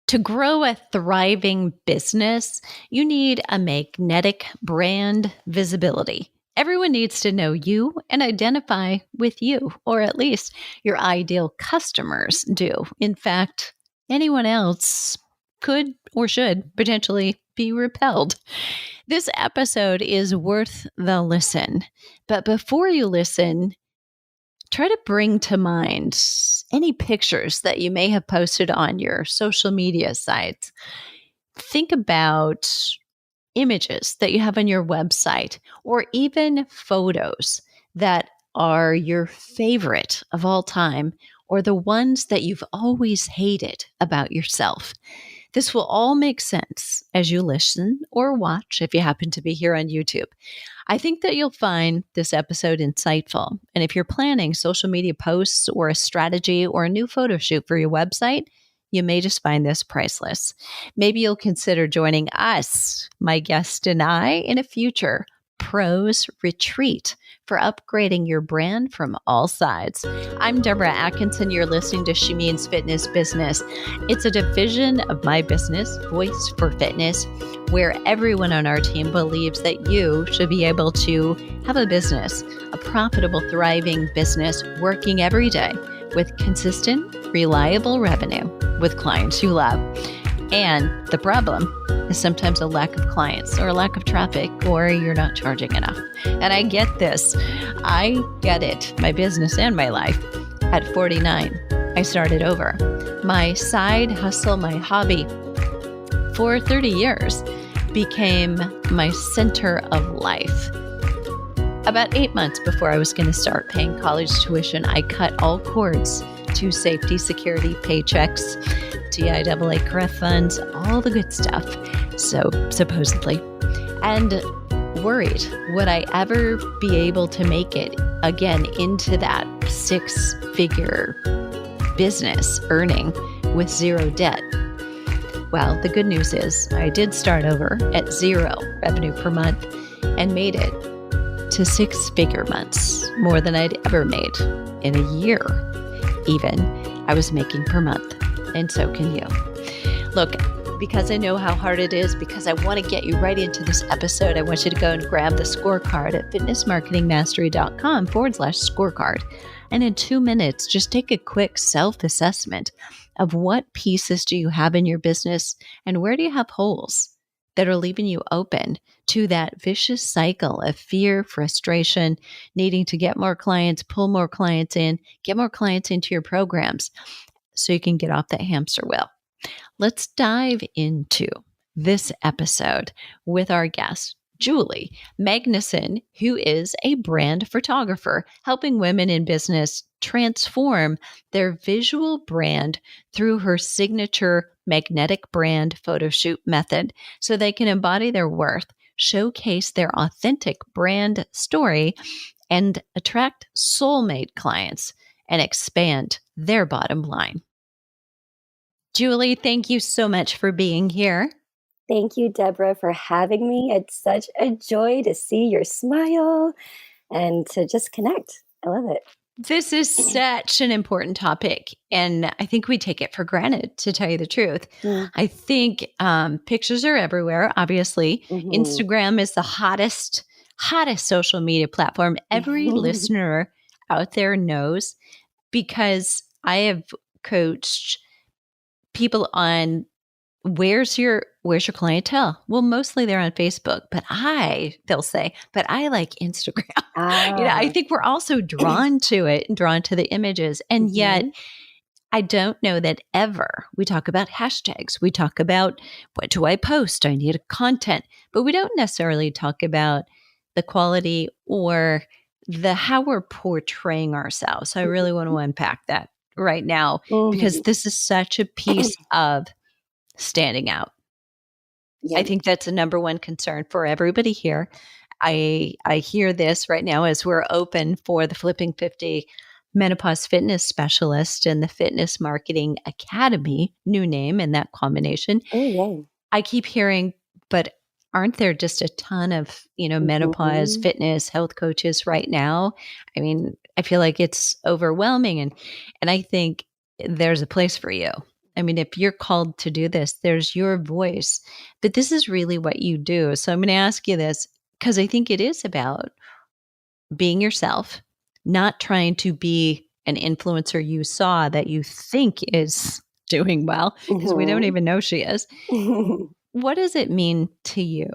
To grow a thriving business, you need a magnetic brand visibility. Everyone needs to know you and identify with you, or at least your ideal customers do. In fact, anyone else could or should potentially be repelled. This episode is worth the listen. But before you listen, try to bring to mind any pictures that you may have posted on your social media sites. Think about images that you have on your website, or even photos that are your favorite of all time, or the ones that you've always hated about yourself. This will all make sense as you listen or watch if you happen to be here on YouTube. I think that you'll find this episode insightful. And if you're planning social media posts or a strategy or a new photo shoot for your website, you may just find this priceless. Maybe you'll consider joining us, my guest and I, in a future pros retreat for upgrading your brand from all sides. I'm Deborah Atkinson. You're listening to She Means Fitness Business. It's a division of my business, Voice for Fitness, where everyone on our team believes that you should be able to have a business, a profitable, thriving business, working every day with consistent, reliable revenue with clients you love. And the problem is sometimes a lack of clients or a lack of traffic, or you're not charging enough. And I get this. I get it. My business and my life. At 49, I started over. My side hustle, my hobby for 30 years became my center of life. About 8 months before I was going to start paying college tuition, I cut all cords to safety, security, paychecks, TIAA correct funds, all the good stuff. So supposedly, and worried, would I ever be able to make it again into that 6-figure business earning with zero debt? Well, the good news is I did start over at 0 revenue per month and made it to 6-figure months, more than I'd ever made in a year. Even I was making per month, and so can you. Look, because I know how hard it is, because I want to get you right into this episode, I want you to go and grab the scorecard at fitnessmarketingmastery.com/scorecard. And in 2 minutes, just take a quick self-assessment of what pieces do you have in your business and where do you have holes that are leaving you open to that vicious cycle of fear, frustration, needing to get more clients, pull more clients in, get more clients into your programs so you can get off that hamster wheel. Let's dive into this episode with our guest, Julie Magnussen, who is a brand photographer, helping women in business transform their visual brand through her signature Magnetic Brand Photoshoot method so they can embody their worth, showcase their authentic brand story, and attract soulmate clients and expand their bottom line. Julie, thank you so much for being here. Thank you, Deborah, for having me. It's such a joy to see your smile and to just connect. I love it. This is such an important topic, and I think we take it for granted, to tell you the truth. Yeah. I think pictures are everywhere, obviously. Mhm. Instagram is the hottest social media platform every listener out there knows, because I have coached people on where's your clientele? Well, mostly they're on Facebook, but they'll say, but I like Instagram. I think we're also drawn to it and drawn to the images. And yet I don't know that ever we talk about hashtags. We talk about, what do I post? I need a content, but we don't necessarily talk about the quality or how we're portraying ourselves. So I really want to unpack that right now, because this is such a piece of standing out. Yeah. I think that's a number one concern for everybody here. I hear this right now as we're open for the Flipping 50 Menopause Fitness Specialist and the Fitness Marketing Academy, new name in that combination. Oh, yeah. I keep hearing, but aren't there just a ton of, menopause fitness health coaches right now? I mean, I feel like it's overwhelming, and I think there's a place for you. I mean, if you're called to do this, there's your voice, but this is really what you do. So I'm going to ask you this because I think it is about being yourself, not trying to be an influencer you saw that you think is doing well, because we don't Mhm. even know she is. What does it mean to you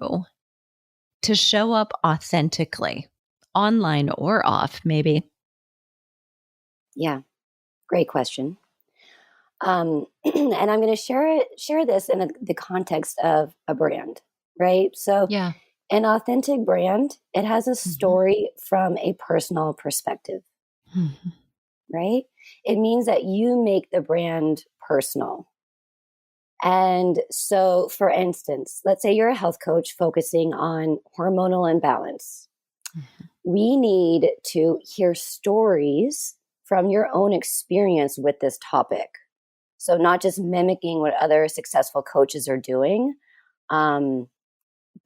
to show up authentically, online or off, maybe? Yeah, great question. And I'm going to share this in the context of a brand, right? So, Yeah. an authentic brand, it has a Mhm. story from a personal perspective, Mhm. right? It means that you make the brand personal. And so, for instance, let's say you're a health coach focusing on hormonal imbalance. Mhm. We need to hear stories from your own experience with this topic. So, not just mimicking what other successful coaches are doing, um,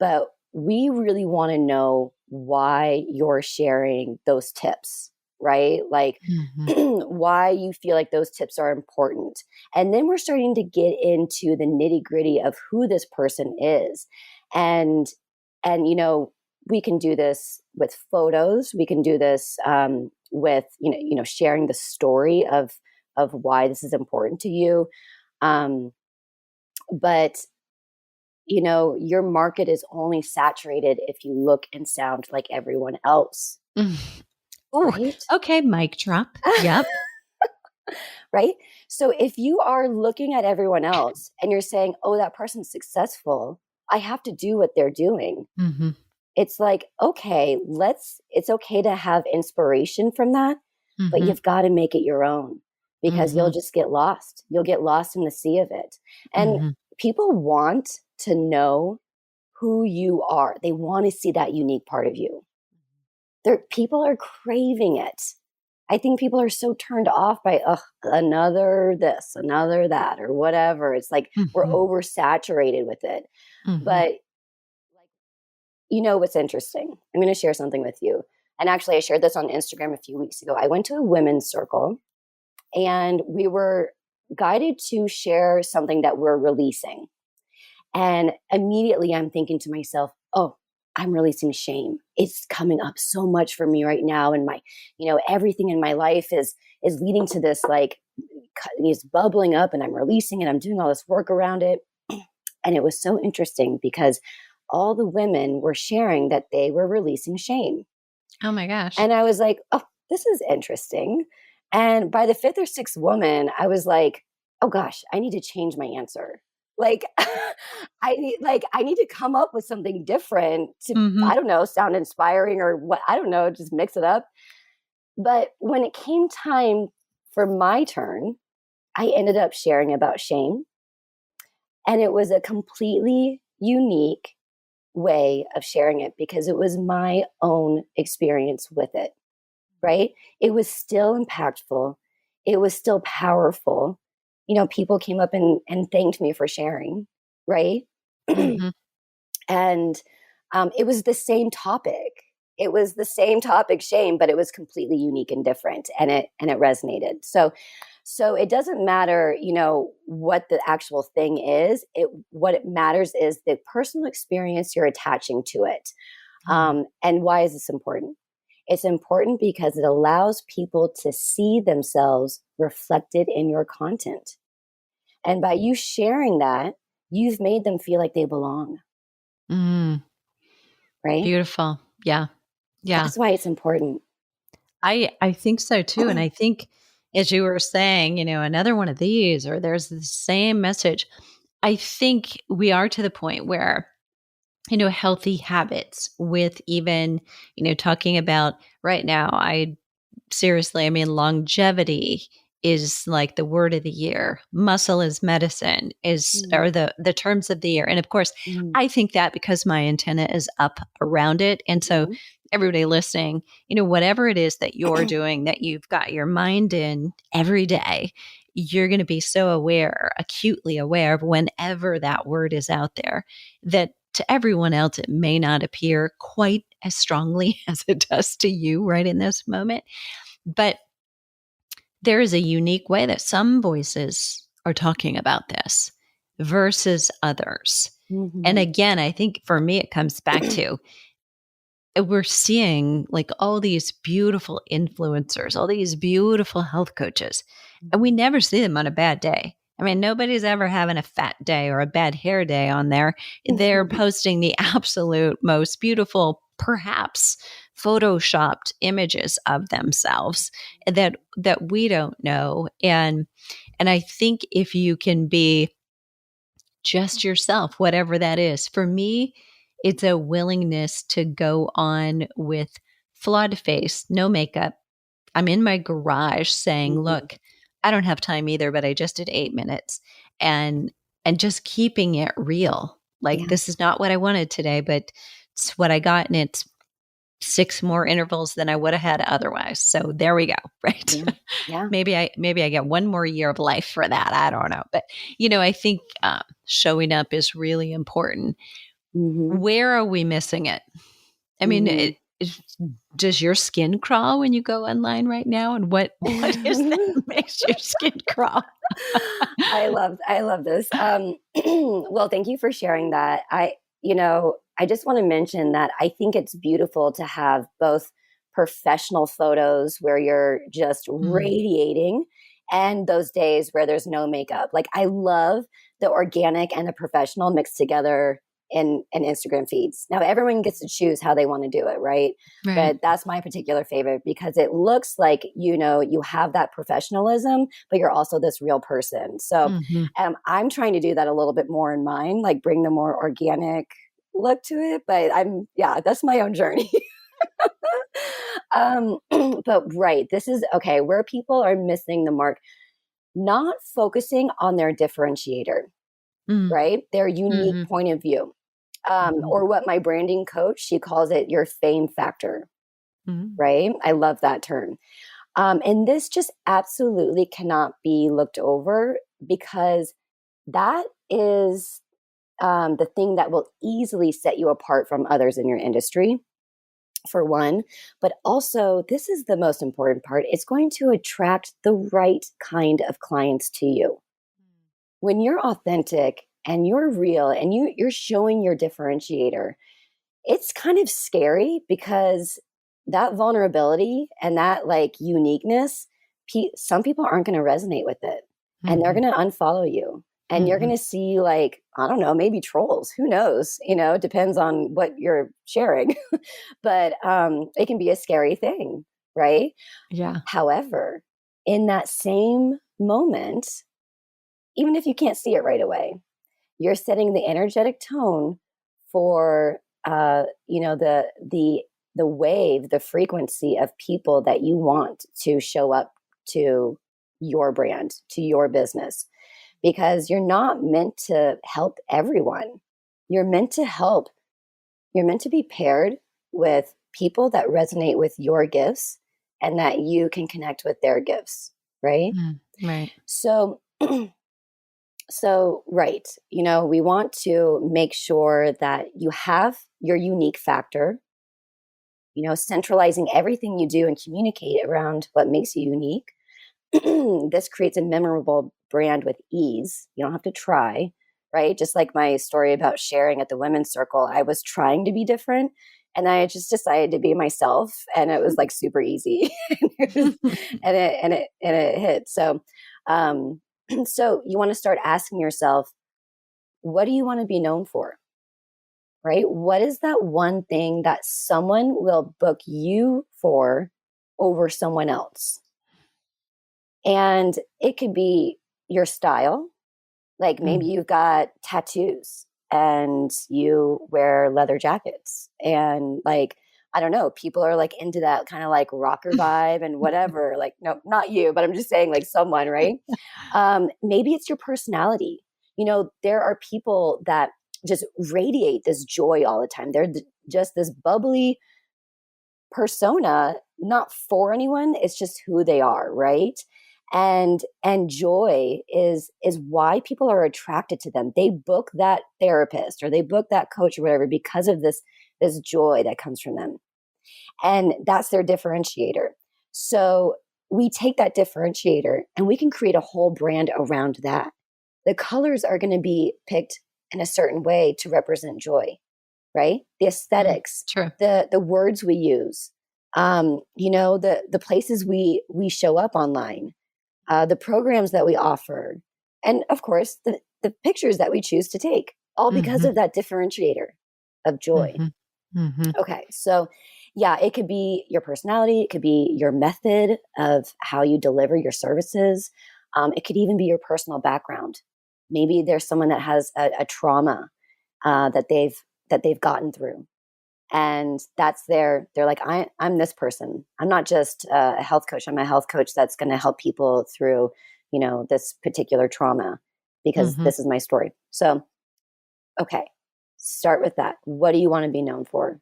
but we really want to know why you're sharing those tips, right? Like Mhm. why you feel like those tips are important. And then we're starting to get into the nitty gritty of who this person is. And, we can do this with photos. We can do this with, sharing the story of why this is important to you. Um, but your market is only saturated if you look and sound like everyone else, Mm. Ooh, right? okay, mic drop. Yep. Right? So if you are looking at everyone else and you're saying, oh, that person's successful, I have to do what they're doing. Mhm. It's like, okay, it's okay to have inspiration from that, but Mhm. you've got to make it your own because you'll Mhm. just get lost. You'll get lost in the sea of it. And Mhm. people want to know who you are. They want to see that unique part of you. People are craving it. I think people are so turned off by another this, another that, or whatever. It's like we're Mhm. oversaturated with it. Mhm. But what's interesting? I'm going to share something with you. And actually, I shared this on Instagram a few weeks ago. I went to a women's circle and we were guided to share something that we're releasing. And immediately I'm thinking to myself, oh, I'm releasing shame. It's coming up so much for me right now. And everything in my life is leading to this is bubbling up and I'm releasing and I'm doing all this work around it. And it was so interesting because all the women were sharing that they were releasing shame. Oh my gosh. And I was like, oh, this is interesting. And by the fifth or sixth woman, I was like, oh gosh, I need to change my answer. Like I need to come up with something different to, I Mhm. don't know, sound inspiring or what, I don't know, just mix it up. But when it came time for my turn, I ended up sharing about shame. And it was a completely unique way of sharing it because it was my own experience with it, right? It was still impactful. It was still powerful. People came up and thanked me for sharing, right? Mhm. And it was the same topic. It was the same topic, shame, but it was completely unique and different, and it resonated. So it doesn't matter, what the actual thing is. What it matters is the personal experience you're attaching to it. Yeah. And why is this important? It's important because it allows people to see themselves reflected in your content. And by you sharing that, you've made them feel like they belong, Mm. right? Beautiful. Yeah. Yeah. That's why it's important. I think so too, and I think as you were saying, another one of these or there's the same message. I think we are to the point where healthy habits with even, talking about right now, seriously, I mean, longevity is like the word of the year. Muscle is medicine Mm, are the terms of the year. And of course, mm, I think that because my antenna is up around it. And so mhm. everybody listening, whatever it is that you're doing, that you've got your mind in every day, you're going to be so aware, acutely aware of whenever that word is out there, that to everyone else, it may not appear quite as strongly as it does to you right in this moment. But there is a unique way that some voices are talking about this versus others. And Mhm. again, I think for me, it comes back to we're seeing like all these beautiful influencers, all these beautiful health coaches, and we Mhm. never see them on a bad day. I mean, nobody's ever having a fat day or a bad hair day on there. They're posting the absolute most beautiful, perhaps photoshopped images of themselves that we don't know. And I think if you can be just yourself, whatever that is. For me, it's a willingness to go on with flawed face, no makeup. I'm in my garage saying, Mhm. look, I don't have time either, but I just did 8 minutes and just keeping it real. Like Yeah. this is not what I wanted today, but it's what I got. And it's 6 more intervals than I would have had otherwise. So there we go. Right. Yeah. Yeah. Maybe I get one more year of life for that. I don't know. But I think showing up is really important. Mhm. Where are we missing it? I mean, Mhm. does your skin crawl when you go online right now? And what is that makes your skin crawl? I love this. Well, thank you for sharing that. I just want to mention that I think it's beautiful to have both professional photos where you're just Mm, radiating and those days where there's no makeup. Like I love the organic and the professional mixed together in Instagram feeds. Now everyone gets to choose how they want to do it, right? right. But that's my particular favorite because it looks like, you have that professionalism, but you're also this real person. So Hmm. I'm trying to do that a little bit more in mine, like bring the more organic look to it. But yeah, that's my own journey. But right, this is okay, where people are missing the mark, not focusing on their differentiator, Mm, right? Their unique hmm. point of view. Hmm. Or what my branding coach, she calls it your fame factor, Hmm. right? I love that term. And this just absolutely cannot be looked over because that is the thing that will easily set you apart from others in your industry, for one. But also, this is the most important part, it's going to attract the right kind of clients to you. When you're authentic and you're real and you're showing your differentiator, it's kind of scary because that vulnerability and that like uniqueness, some people aren't going to resonate with it and they're Hmm. going to unfollow you. And you're going Hmm. to see, like, I don't know, maybe trolls. Who knows? It depends on what you're sharing. But it can be a scary thing, right? Yeah. However, in that same moment, even if you can't see it right away, you're setting the energetic tone for the wave, the frequency of people that you want to show up to your brand, to your business, because you're not meant to help everyone. You're meant to help. You're meant to be paired with people that resonate with your gifts and that you can connect with their gifts, right? Mm, right. So right, we want to make sure that you have your unique factor, centralizing everything you do and communicate around what makes you unique. This creates a memorable brand with ease. You don't have to try, right? Just like my story about sharing at the women's circle, I was trying to be different and I just decided to be myself and it was like super easy. and it was, and it hit. So um so you want to start asking yourself, what do you want to be known for? Right? What is that one thing that someone will book you for over someone else? And it could be your style. Like maybe Mm. you've got tattoos and you wear leather jackets and like, I don't know, people are like into that kind of like rocker vibe and whatever. Like, no, not you, but I'm just saying like someone, right? Maybe it's your personality. There are people that just radiate this joy all the time. They're just this bubbly persona, not for anyone. It's just who they are, right? And joy is why people are attracted to them. They book that therapist or they book that coach or whatever because of this joy that comes from them, and that's their differentiator. So we take that differentiator and we can create a whole brand around that. The colors are going to be picked in a certain way to represent joy, right? The aesthetics, True. the words we use, the places we show up online, the programs that we offer, and of course the pictures that we choose to take, all because of that differentiator of joy. Okay, so yeah, it could be your personality, it could be your method of how you deliver your services. It could even be your personal background. Maybe there's someone that has a trauma that they've gotten through, and they're like, I'm this person. I'm not just a health coach. I'm a health coach that's going to help people through, this particular trauma, because this is my story. So, okay, start with that. What do you want to be known for?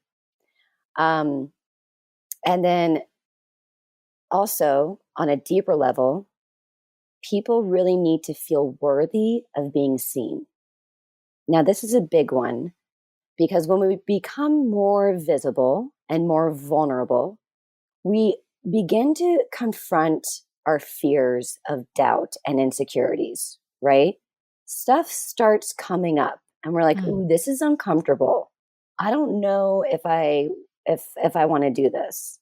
And then also on a deeper level, people really need to feel worthy of being seen. Now, this is a big one, because when we become more visible and more vulnerable, we begin to confront our fears of doubt and insecurities, right? Stuff starts coming up and we're like, ooh, this is uncomfortable. I don't know if I want to do this.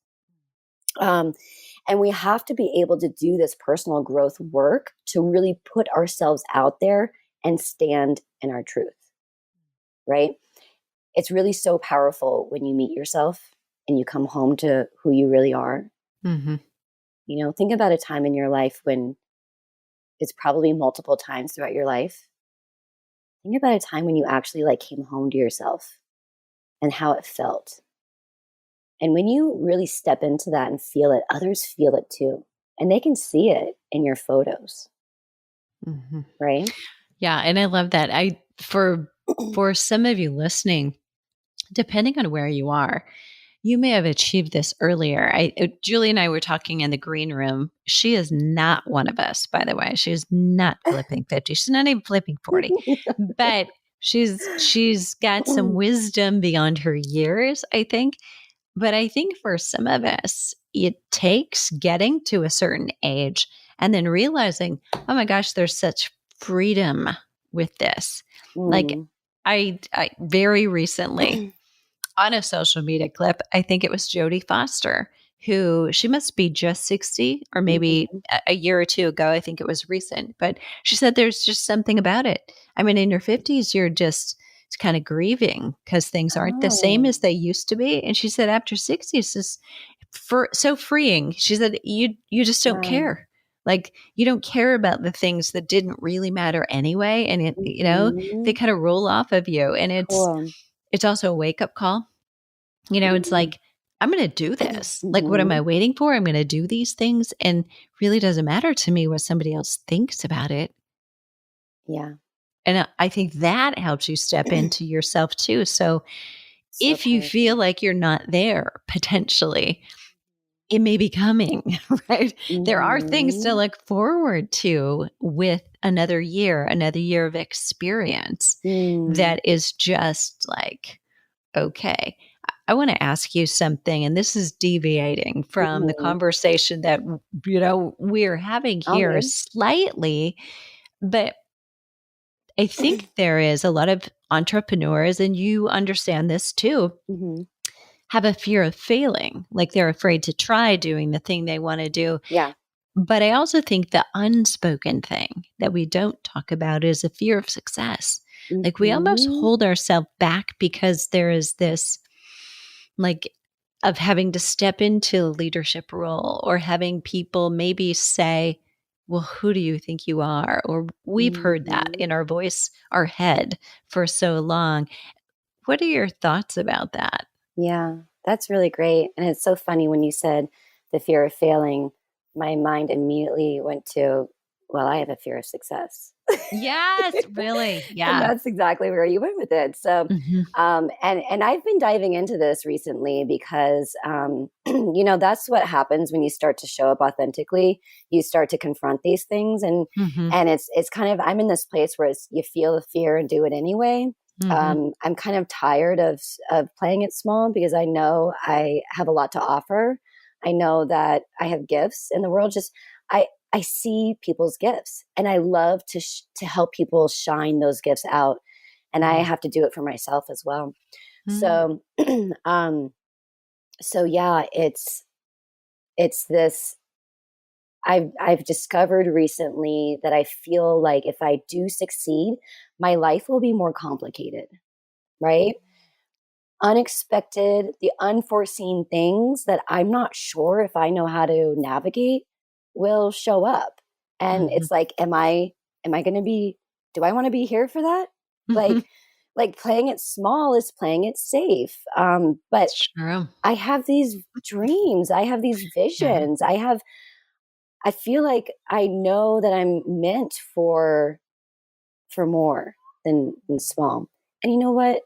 And we have to be able to do this personal growth work to really put ourselves out there and stand in our truth, right? It's really so powerful when you meet yourself and you come home to who you really are. Think about a time in your life when it's probably multiple times throughout your life. Think about a time when you actually came home to yourself and how it felt. And when you really step into that and feel it, others feel it too. And they can see it in your photos. Right? Yeah. And I love that. For some of you listening, depending on where you are, you may have achieved this earlier. Julie and I were talking in the green room. She is not one of us, by the way. She's not flipping 50. She's not even flipping 40. But she's got some wisdom beyond her years, I think. But I think for some of us, it takes getting to a certain age and then realizing, oh my gosh, there's such freedom with this. Like I very recently on a social media clip, I think it was Jodie Foster, who she must be just 60 or maybe a year or two ago. I think it was recent, but she said there's just something about it. I mean, in your 50s, you're just kind of grieving because things aren't the same as they used to be. And she said after 60, it's just so freeing. She said, you just don't care. Like you don't care about the things that didn't really matter anyway. And they kind of roll off of you. And it's also a wake up call. It's like, I'm going to do this. Like, what am I waiting for? I'm going to do these things. And really doesn't matter to me what somebody else thinks about it. Yeah. And I think that helps you step into yourself too. So if you feel like you're not there, potentially, it may be coming, right? There are things to look forward to with another year of experience that is just like, okay. I want to ask you something, and this is deviating from the conversation that we're having here slightly, but I think there is a lot of entrepreneurs, and you understand this too, have a fear of failing, like they're afraid to try doing the thing they want to do. Yeah. But I also think the unspoken thing that we don't talk about is a fear of success. Like we almost hold ourselves back because there is this of having to step into a leadership role or having people maybe say, well, who do you think you are? Or we've heard that in our voice, our head for so long. What are your thoughts about that? Yeah, that's really great. And it's so funny when you said the fear of failing, my mind immediately went to, well, I have a fear of success. Yes, really. Yeah. And that's exactly where you went with it. So, and I've been diving into this recently because, that's what happens when you start to show up authentically. You start to confront these things, and it's kind of, I'm in this place where you feel the fear and do it anyway. I'm kind of tired of playing it small because I know I have a lot to offer. I know that I have gifts in the world. Just I see people's gifts, and I love to help people shine those gifts out. And I have to do it for myself as well. Mm. So, so yeah, it's this. I've discovered recently that I feel like if I do succeed, my life will be more complicated, right? Unexpected, the unforeseen things that I'm not sure if I know how to navigate will show up. And Mhm. it's like, am I going to be, do I want to be here for that? Mhm. Like playing it small is playing it safe. But Sure. I have these dreams. I have these Yeah. visions. I feel like I know that I'm meant for more than small. And you know what?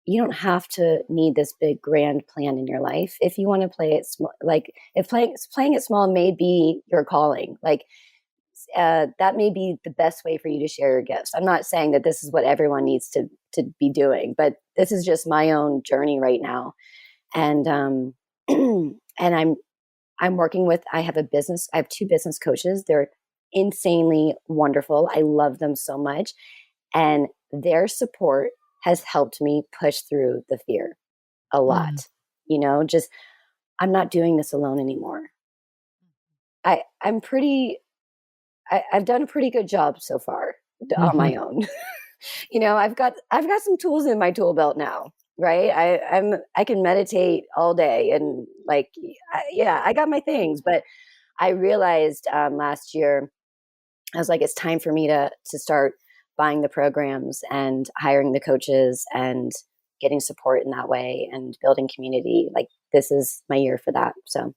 You don't have to need this big grand plan in your life. If you want to play it small, like if playing it small may be your calling, like that may be the best way for you to share your gifts. I'm not saying that this is what everyone needs to be doing, but this is just my own journey right now. And and I'm working with, I have two business coaches. They're insanely wonderful. I love them so much. And their support has helped me push through the fear a Mm. lot. Just I'm not doing this alone anymore. I'm pretty, I've done a pretty good job so far on Mhm. my own. I've got some tools in my tool belt now, right? I can meditate all day and like, yeah, I got my things, but I realized last year, I was like, it's time for me to start buying the programs and hiring the coaches and getting support in that way and building community. Like this is my year for that. So,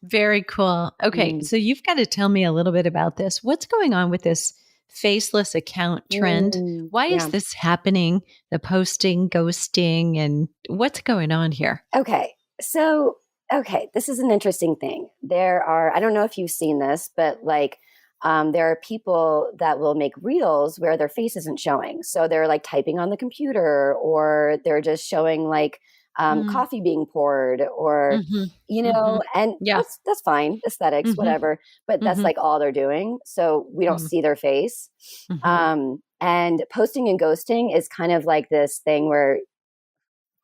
Very cool. Okay, mm, so you've got to tell me a little bit about this. What's going on with this faceless account trend? Why is yeah. this happening? The posting, ghosting, and what's going on here? Okay. So, okay, this is an interesting thing. I don't know if you've seen this, but like, there are people that will make reels where their face isn't showing. So they're like typing on the computer, or they're just showing like Mm. coffee being poured, or Mhm. Mhm. and Yeah. that's fine, aesthetics, Mhm. whatever. But that's Mhm. like all they're doing, so we don't Mhm. see their face. Mhm. And posting and ghosting is kind of like this thing where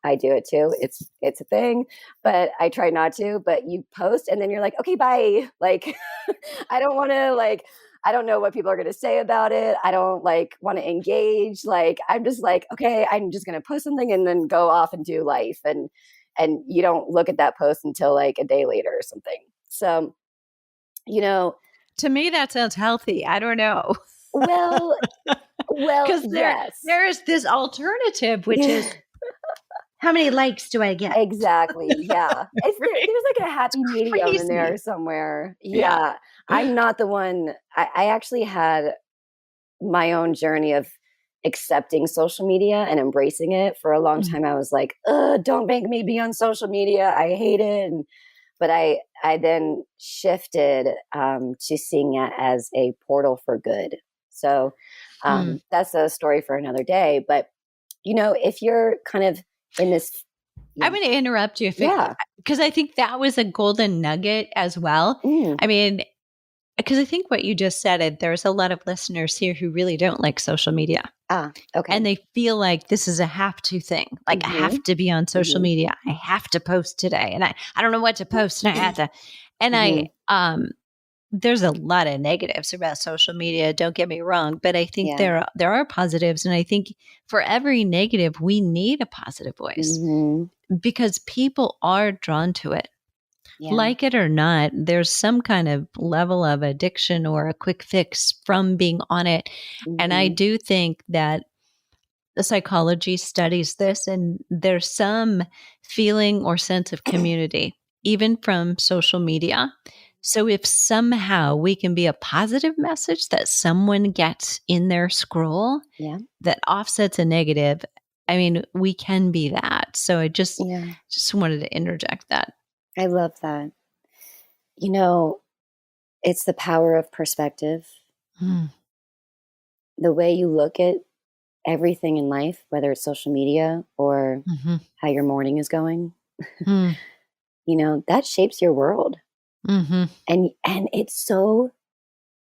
I do it too. It's a thing, but I try not to. But you post and then you're like, okay, bye. Like, I don't want to like. I don't know what people are going to say about it. I don't like want to engage. Like, I'm just like, okay, I'm just going to post something and then go off and do life. And you don't look at that post until like a day later or something. So, you know, To me, that sounds healthy. I don't know. well, well, Because yes. there is this alternative, which is how many likes do I get? Exactly. Yeah. Right? There's like a It's happy medium in there crazy. somewhere. Yeah. Yeah. I'm not the one. I actually had my own journey of accepting social media and embracing it. For a long Mm. time I was like, ugh, don't make me be on social media. I hate it. But I then shifted to seeing it as a portal for good. So Mm. that's a story for another day. But if you're kind of in this, I'm yeah, going to interrupt you yeah. because I think that was a golden nugget as well. Mm. I mean, because I think what you just said, there's a lot of listeners here who really don't like social media Ah, okay. and they feel like this is a have to thing. Like I Mhm, have to be on social mhm, media. I have to post today and I don't know what to post and I have to. And mhm. there's a lot of negatives about social media, don't get me wrong, but I think Yeah. there are positives and I think for every negative we need a positive voice Mhm. because people are drawn to it. Yeah. Like it or not, there's some kind of level of addiction or a quick fix from being on it. And I Mhm. do think that the psychology studies this, and there's some feeling or sense of community, even from social media. So, if somehow we can be a positive message that someone gets in their scroll Yeah. that offsets a negative, I mean, we can be that. So, I Yeah. just wanted to interject that. I love that. You know, it's the power of perspective. Mm. The way you look at everything in life, whether it's social media or Mhm. how your morning is going, Mm. that shapes your world. Mm-hmm. And it's so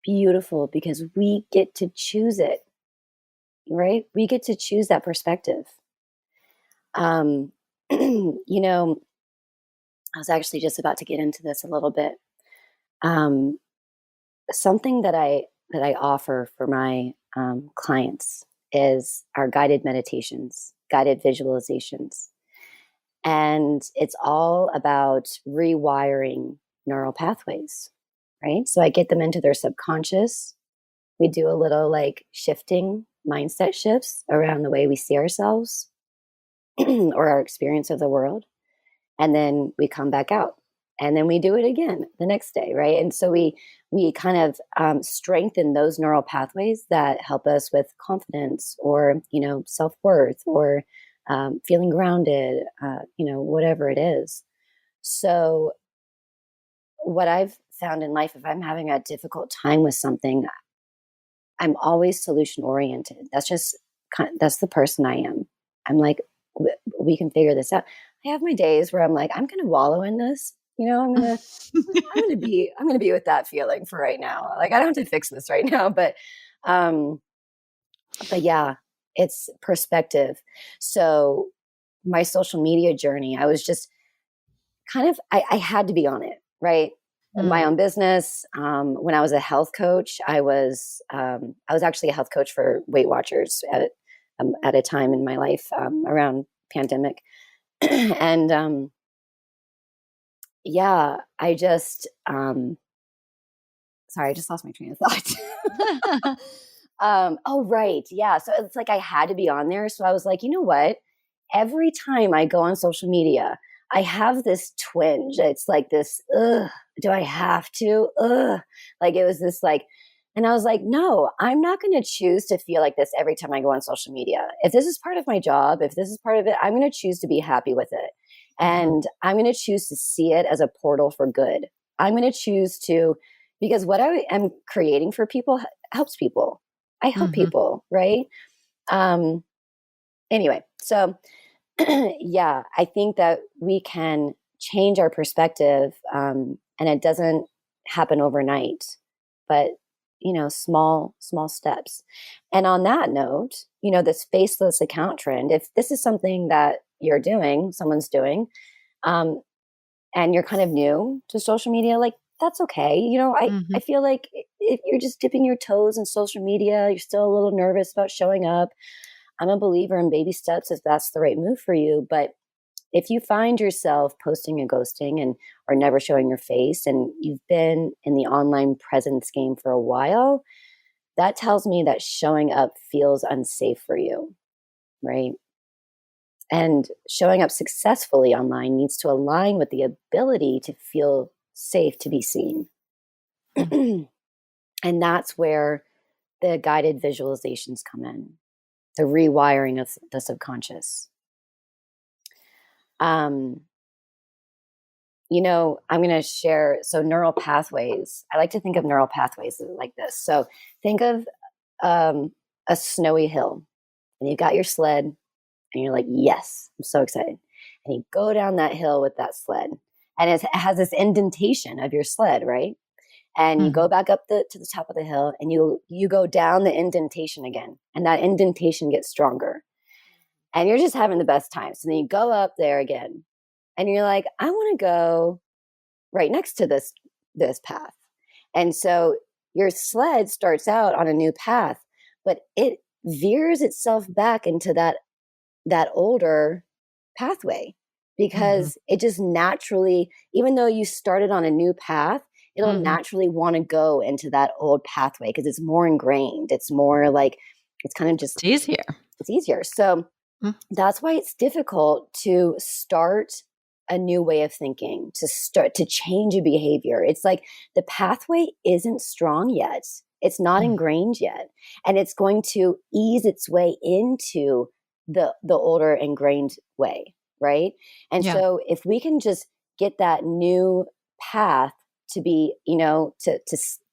beautiful because we get to choose it, right? We get to choose that perspective. Um, I was actually just about to get into this a little bit. Um, Something that I offer for my clients is our guided meditations, guided visualizations, and it's all about rewiring neural pathways, right? So I get them into their subconscious. We do a little like shifting mindset shifts around the way we see ourselves or our experience of the world. And then we come back out and then we do it again the next day, right? And so we kind of strengthen those neural pathways that help us with confidence or self-worth or feeling grounded, whatever it is. So what I've found in life, if I'm having a difficult time with something, I'm always solution oriented. That's the person I am. I'm like, we can figure this out. I have my days where I'm like, I'm going to wallow in this. I'm going to be with that feeling for right now. Like, I don't have to fix this right now, um, but yeah, it's perspective. So my social media journey, I was just kind of, I had to be on it, right? My Mm. own business. When I was a health coach, I was actually a health coach for Weight Watchers at a time in my life around pandemic, and yeah, sorry, I just lost my train of thought. Oh, right. Yeah. So it's like I had to be on there. So I was like, you know what? Every time I go on social media, I have this twinge. It's like this, ugh, do I have to? Ugh. Like it was this like, and I was like, no, I'm not going to choose to feel like this every time I go on social media. If this is part of my job, if this is part of it, I'm going to choose to be happy with it. Mm-hmm. And I'm going to choose to see it as a portal for good. I'm going to choose to, because what I am creating for people helps people. I help Mm-hmm. people, right? Um, anyway, so yeah, I think that we can change our perspective, and it doesn't happen overnight, but small steps. And on that note, this faceless account trend, if this is something that you're doing, someone's doing, um, and you're kind of new to social media, like that's okay. I Mm-hmm. feel like if you're just dipping your toes in social media, you're still a little nervous about showing up. I'm a believer in baby steps if that's the right move for you. But if you find yourself posting and ghosting and or never showing your face and you've been in the online presence game for a while, that tells me that showing up feels unsafe for you, right? And showing up successfully online needs to align with the ability to feel safe to be seen. And that's where the guided visualizations come in, the rewiring of the subconscious. Um, I'm going to share. So, neural pathways, I like to think of neural pathways like this. So, think of um, a snowy hill, and you've got your sled, and you're like, yes, I'm so excited. And you go down that hill with that sled, and it has this indentation of your sled, right? And you Mm-hmm. go back up to the top of the hill, and you go down the indentation again, and that indentation gets stronger, and you're just having the best time. So then you go up there again, and you're like, I want to go right next to this path. And so your sled starts out on a new path, but it veers itself back into that older pathway Mm-hmm. because it just naturally, even though you started on a new path, it'll Mm-hmm. naturally want to go into that old pathway because it's more ingrained. It's more like it's kind of just It's easier. it's easier. So that's why it's difficult to start a new way of thinking, to start to change a behavior. It's like the pathway isn't strong yet. It's not Mm-hmm. ingrained yet. And it's going to ease its way into the older ingrained way, right? And Yeah. so if we can just get that new path to be, to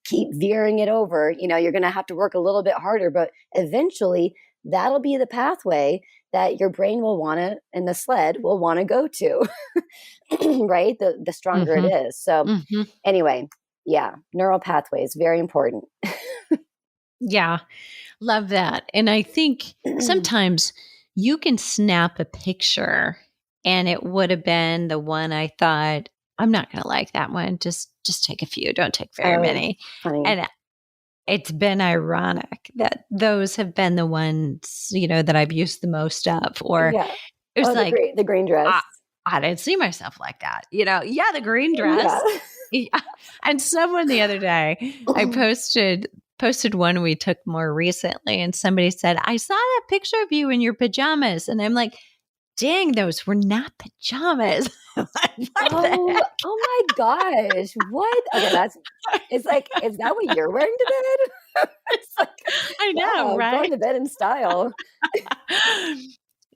keep veering it over, you're going to have to work a little bit harder, but eventually that'll be the pathway that your brain will want to, and the sled will want to go to, right? The stronger it is. So anyway, yeah, neural pathways, very important. Yeah. Love that. And I think sometimes you can snap a picture and it would have been the one I thought, I'm not going to like that one. Just take a few. Don't take very many. Funny. And it's been ironic that those have been the ones, that I've used the most of. Or it was like the green dress. I didn't see myself like that. Yeah, the green dress. Yeah. And someone the other day, I posted one we took more recently, and somebody said, I saw that picture of you in your pajamas. And I'm like, dang, those were not pajamas. Oh my gosh. What? Okay, is that what you're wearing to bed? It's like, I know, wow, right? going to bed in style.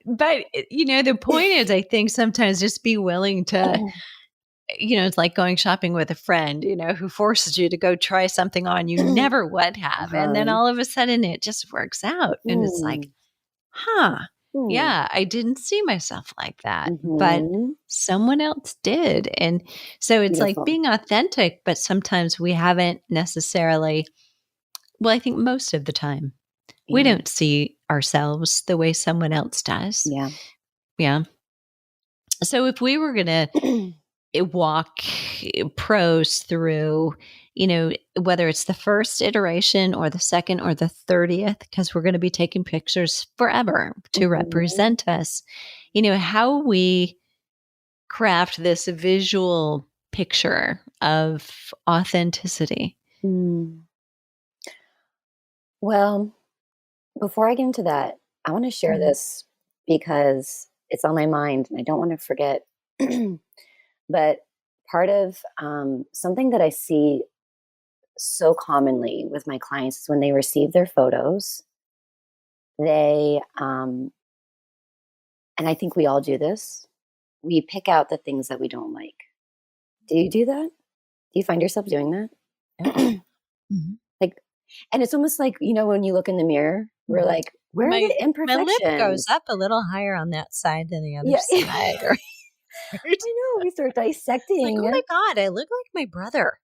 But, the point is, I think sometimes just be willing to, it's like going shopping with a friend, who forces you to go try something on you never would have. And then all of a sudden it just works out. And it's like, yeah, I didn't see myself like that, but someone else did. And so it's like being authentic, but sometimes we haven't necessarily, well, I think most of the time, we don't see ourselves the way someone else does. Yeah. Yeah. So if we were going to walk pros through, whether it's the first iteration or the second or the 30th, because we're going to be taking pictures forever to represent us, how we craft this visual picture of authenticity. Well, before I get into that, I want to share this because it's on my mind and I don't want to forget. But part of something that I see so commonly with my clients is when they receive their photos, they, and I think we all do this, we pick out the things that we don't like. Do you do that? Do you find yourself doing that? And it's almost like, when you look in the mirror, we're like, where are the imperfections? My lip goes up a little higher on that side than the other side. I know, we start dissecting. Like, oh my God, I look like my brother.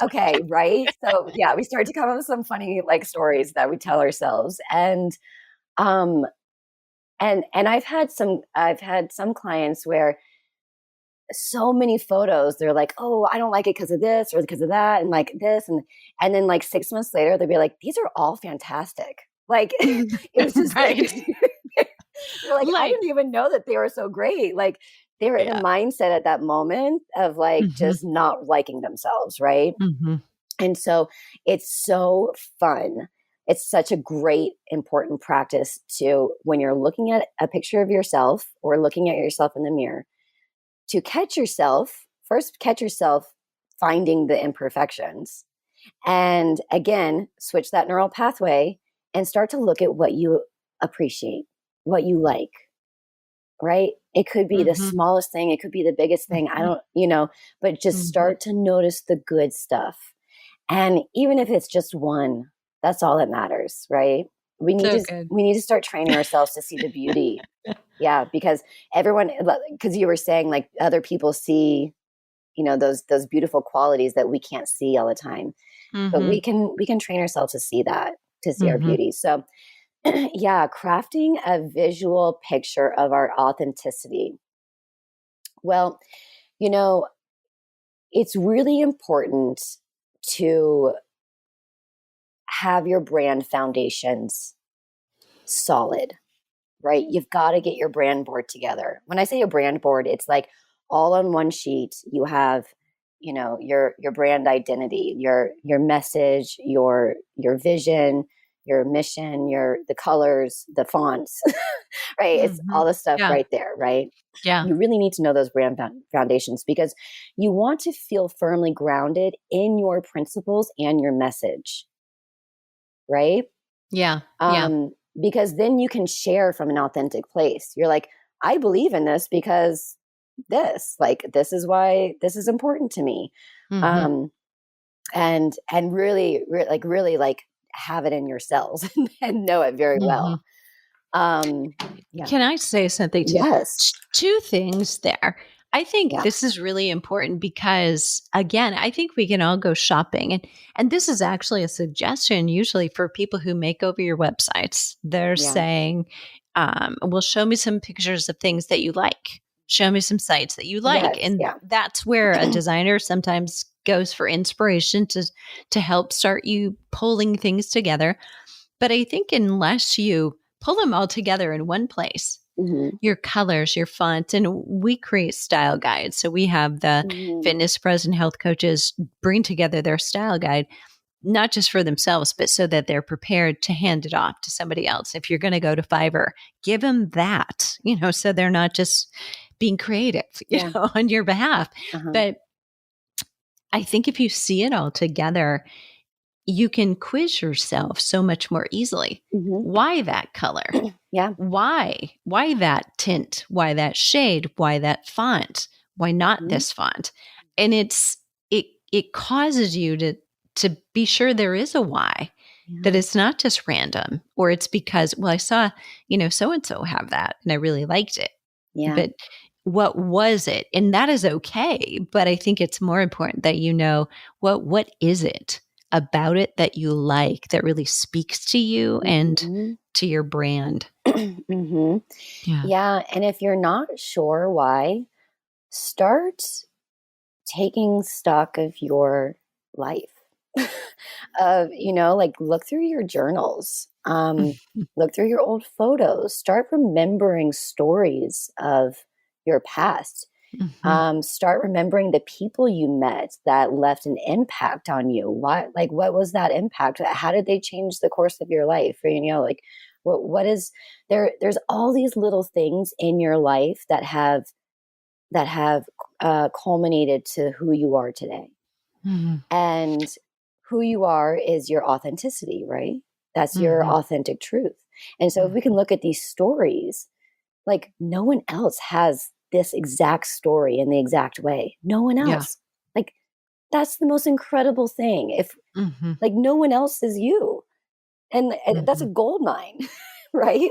Okay, right? So yeah, we start to come up with some funny stories that we tell ourselves. And I've had some clients where so many photos, they're like, oh, I don't like it because of this or because of that, and like this, and then 6 months later, they'll be like, these are all fantastic. It was just right. They're like, I didn't even know that they were so great. They were in a mindset at that moment of just not liking themselves, right? And so it's so fun. It's such a great, important practice to, when you're looking at a picture of yourself or looking at yourself in the mirror, to catch yourself finding the imperfections. And again, switch that neural pathway and start to look at what you appreciate, what you like, right? It could be the smallest thing. It could be the biggest thing. I don't, but just start to notice the good stuff. And even if it's just one, that's all that matters, right? We need to start training ourselves to see the beauty. Yeah, because you were saying other people see, those beautiful qualities that we can't see all the time, but we can train ourselves to see that, to see our beauty. So yeah, crafting a visual picture of our authenticity. Well, it's really important to have your brand foundations solid, right? You've got to get your brand board together. When I say a brand board, it's all on one sheet. You have, your brand identity, your message, your vision, your mission, the colors, the fonts, right? It's all the stuff right there, right? Yeah. You really need to know those brand foundations because you want to feel firmly grounded in your principles and your message, right? Yeah. Because then you can share from an authentic place. You're like, I believe in this because this is why this is important to me. And really have it in your cells and know it very well. Yeah. Can I say something to Yes. two things there? I think Yeah. this is really important because again, I think we can all go shopping and this is actually a suggestion usually for people who make over your websites. They're Yeah. saying, well, show me some pictures of things that you like. Show me some sites that you like. Yes. And Yeah. that's where a designer sometimes goes for inspiration to help start you pulling things together. But I think unless you pull them all together in one place, Mm-hmm. your colors, your fonts, and we create style guides. So we have the Mm-hmm. fitness pros and health coaches bring together their style guide, not just for themselves, but so that they're prepared to hand it off to somebody else. If you're going to go to Fiverr, give them that, so they're not just being creative, Yeah. on your behalf. Uh-huh. But I think if you see it all together, you can quiz yourself so much more easily. Mm-hmm. Why that color? Yeah. Why? Why that tint? Why that shade? Why that font? Why not Mm-hmm. this font? And it causes you to be sure there is a why, that Yeah. it's not just random or it's because, well, I saw, so and so have that and I really liked it. Yeah. But what was it? And that is okay. But I think it's more important that what is it about it that you like that really speaks to you and Mm-hmm. to your brand. Mm-hmm. Yeah. Yeah. And if you're not sure why, start taking stock of your life. Like look through your journals, look through your old photos, start remembering stories of your past. Mm-hmm. Start remembering the people you met that left an impact on you. What was that impact? How did they change the course of your life? Or, like what is there? There's all these little things in your life that have culminated to who you are today. Mm-hmm. And who you are is your authenticity, right? That's your Mm-hmm. authentic truth. And so if we can look at these stories, like no one else has this exact story in the exact way. No one Yeah. else. Like that's the most incredible thing. If Mm-hmm. like no one else is you. And that's a Mm-hmm. gold mine, right?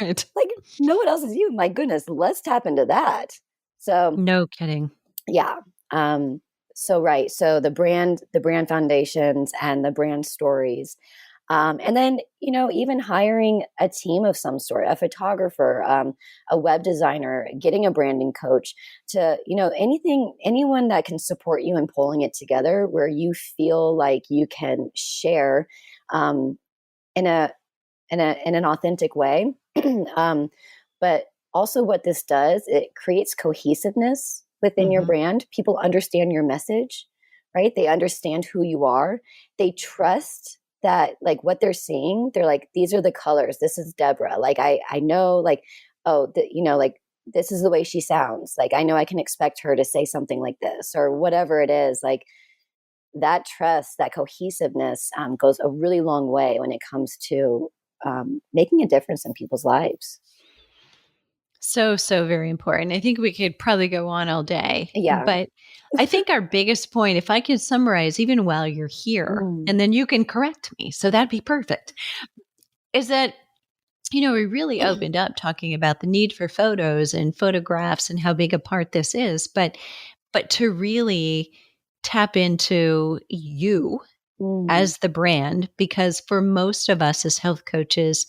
Right. Like no one else is you. My goodness, let's tap into that. So No kidding. yeah. Um, so right. So the brand foundations and the brand stories. And then, even hiring a team of some sort, a photographer, a web designer, getting a branding coach to, anyone that can support you in pulling it together where you feel like you can share um, in an authentic way. um, but also what this does, it creates cohesiveness within your Mm-hmm. brand. People understand your message, right? They understand who you are. They trust that like what they're seeing, they're like, these are the colors. This is Deborah. Like I know like, oh, like this is the way she sounds. Like I know I can expect her to say something like this or whatever it is. Like that trust, that cohesiveness goes a really long way when it comes to making a difference in people's lives. So, so very important. I think we could probably go on all day, Yeah. but I think our biggest point, if I could summarize even while you're here, Mm. and then you can correct me, so that'd be perfect, is that, we really opened up talking about the need for photos and photographs and how big a part this is, but to really tap into you Mm. as the brand, because for most of us as health coaches,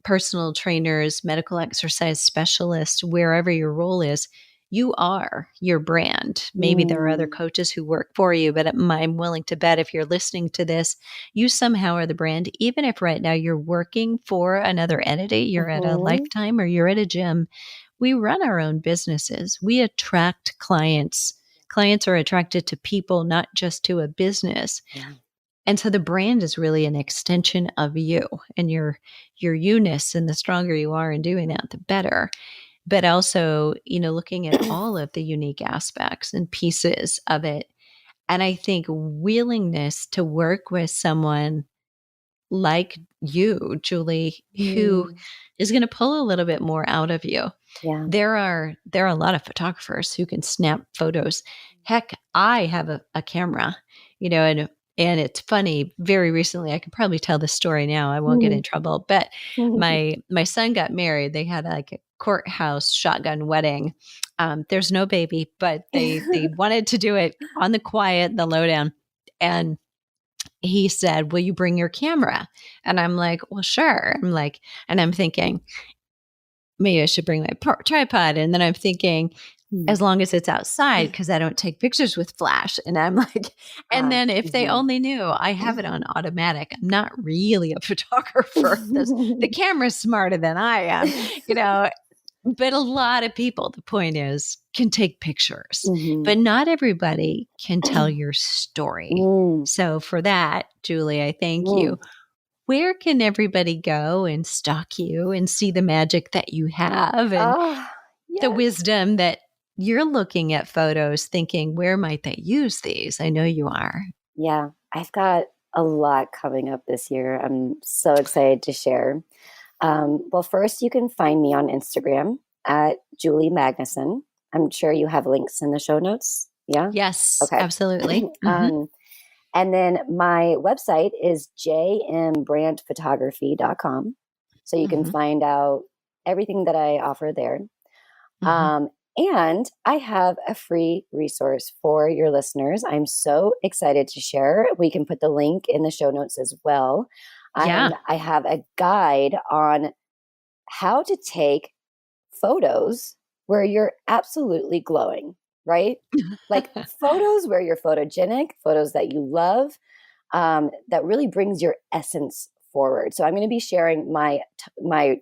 personal trainers, medical exercise specialists, wherever your role is, you are your brand. Maybe there are other Mm. coaches who work for you, but I'm willing to bet if you're listening to this, you somehow are the brand. Even if right now you're working for another entity, you're at a Mhm. Lifetime or you're at a gym, we run our own businesses. We attract clients. Clients are attracted to people, not just to a business. Yeah. And so the brand is really an extension of you and your you-ness, and the stronger you are in doing that, the better. But also, looking at all of the unique aspects and pieces of it. And I think willingness to work with someone like you, Julie, who Mm. is going to pull a little bit more out of you. Yeah. There are a lot of photographers who can snap photos. Heck, I have a camera, and And it's funny, very recently, I could probably tell the story now. I won't get in trouble. But my son got married. They had like a courthouse shotgun wedding. There's no baby, but they wanted to do it on the quiet, the lowdown. And he said, "Will you bring your camera?" And I'm like, "Well, sure." And I'm thinking, maybe I should bring my tripod. And then I'm thinking, as long as it's outside, because I don't take pictures with flash. And I'm like, and then if they only knew, I have it on automatic. I'm not really a photographer. The camera's smarter than I am, but a lot of people, the point is, can take pictures, but not everybody can tell your story. So for that, Julie, I thank you. Where can everybody go and stalk you and see the magic that you have and the wisdom that you're looking at photos thinking, where might they use these? I know you are. Yeah, I've got a lot coming up this year. I'm so excited to share. Well, first, you can find me on Instagram at Julie Magnussen. I'm sure you have links in the show notes. Yeah? Yes, okay. Absolutely. And then my website is jmbrandphotography.com. So you can find out everything that I offer there. And I have a free resource for your listeners. I'm so excited to share. We can put the link in the show notes as well. Yeah. I have a guide on how to take photos where you're absolutely glowing, right? Like photos where you're photogenic, photos that you love, that really brings your essence forward. So I'm going to be sharing my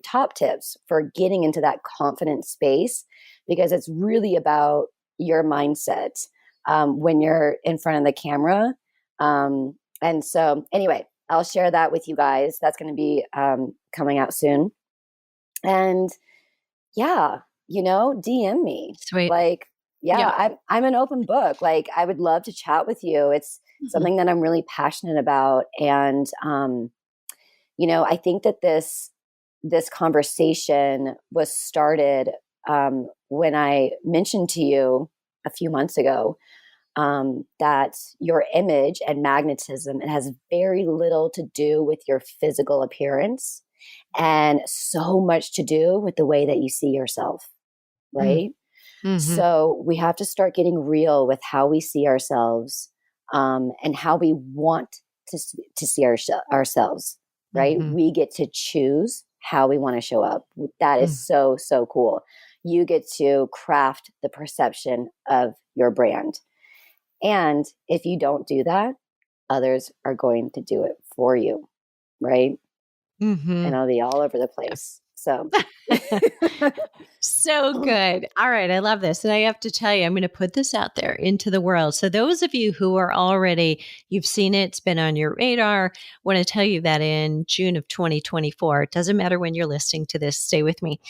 top tips for getting into that confident space, because it's really about your mindset when you're in front of the camera. And so anyway, I'll share that with you guys. That's going to be coming out soon. And yeah, DM me. Sweet. Like, I'm an open book. Like, I would love to chat with you. It's something that I'm really passionate about. And, I think that this conversation was started when I mentioned to you a few months ago that your image and magnetism, it has very little to do with your physical appearance and so much to do with the way that you see yourself, right? So we have to start getting real with how we see ourselves and how we want to see ourselves, right? We get to choose how we want to show up. That is so, so cool. You get to craft the perception of your brand. And if you don't do that, others are going to do it for you, right? And I'll be all over the place. So So good. All right. I love this. And I have to tell you, I'm going to put this out there into the world. So those of you who are already, you've seen it, it's been on your radar, want to tell you that in June of 2024, it doesn't matter when you're listening to this, stay with me.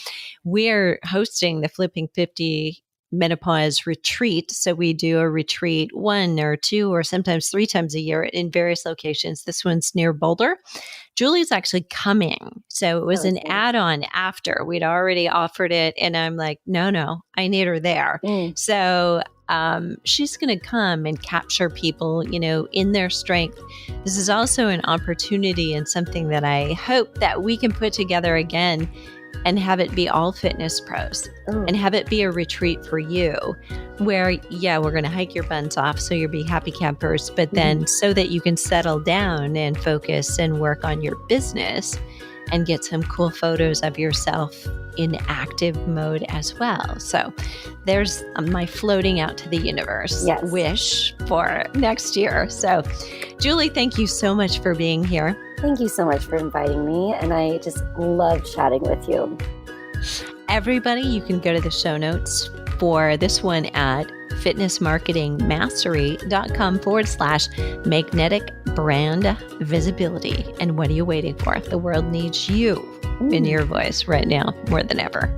We're hosting the Flipping 50 Menopause Retreat. So we do a retreat 1 or 2 or sometimes 3 times a year in various locations. This one's near Boulder. Julie's actually coming. So it was an add-on after. We'd already offered it. And I'm like, no, I need her there. So she's going to come and capture people, in their strength. This is also an opportunity and something that I hope that we can put together again and have it be all fitness pros and have it be a retreat for you where, we're going to hike your buns off so you'll be happy campers, but then so that you can settle down and focus and work on your business and get some cool photos of yourself in active mode as well. So there's my floating out to the universe wish for next year. So Julie, thank you so much for being here. Thank you so much for inviting me. And I just love chatting with you. Everybody, you can go to the show notes for this one at fitnessmarketingmastery.com/magnetic brand visibility. And what are you waiting for? The world needs you in your voice right now more than ever.